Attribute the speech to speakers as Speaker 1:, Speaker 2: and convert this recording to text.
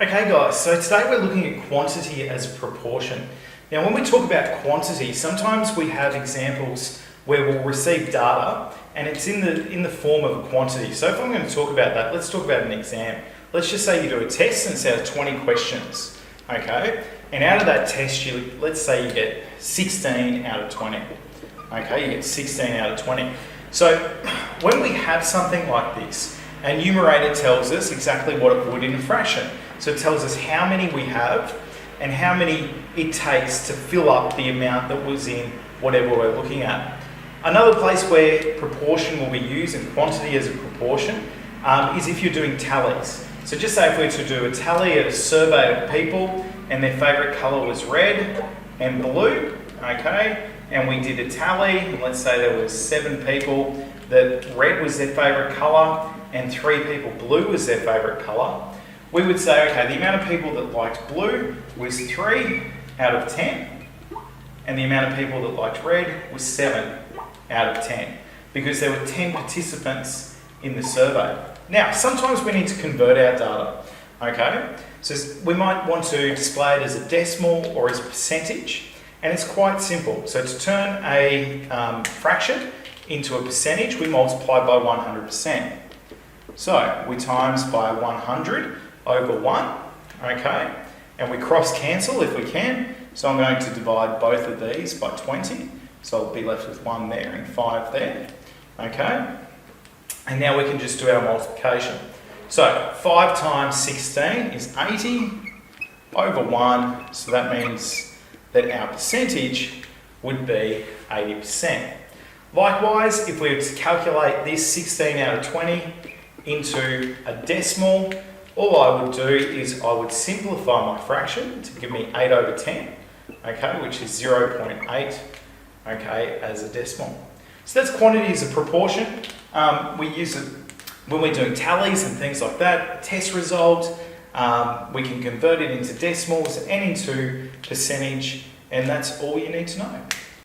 Speaker 1: Okay guys, so today we're looking at quantity as a proportion. Now when we talk about quantity, sometimes we have examples where we'll receive data and it's in the form of a quantity. So if I'm going to talk about that, let's talk about an exam. Let's just say you do a test and it's out of 20 questions, okay? And out of that test, let's say you get 16 out of 20, okay? You get 16 out of 20. So when we have something like this, a numerator tells us exactly what it would in a fraction. So it tells us how many we have and how many it takes to fill up the amount that was in whatever we're looking at. Another place where proportion will be used and quantity as a proportion is if you're doing tallies. So just say if we were to do a tally at a survey of people and their favourite colour was red and blue, okay, and we did a tally, and let's say there was 7 people that red was their favourite colour and 3 people blue was their favourite colour, we would say, okay, the amount of people that liked blue was 3 out of 10, and the amount of people that liked red was 7 out of 10, because there were 10 participants in the survey. Now, sometimes we need to convert our data, okay? So we might want to display it as a decimal or as a percentage, and it's quite simple. So to turn a fraction into a percentage, we multiply by 100%. So we times by 100 over 1, okay? And we cross cancel if we can. So I'm going to divide both of these by 20. So I'll be left with 1 there and 5 there, okay? And now we can just do our multiplication. So 5 times 16 is 80 over 1. So that means that our percentage would be 80%. Likewise, if we were to calculate this 16 out of 20 into a decimal, all I would do is I would simplify my fraction to give me 8 over 10, okay, which is 0.8, okay, as a decimal. So that's quantity as a proportion. We use it when we're doing tallies and things like that, test result. We can convert it into decimals and into percentage, and that's all you need to know.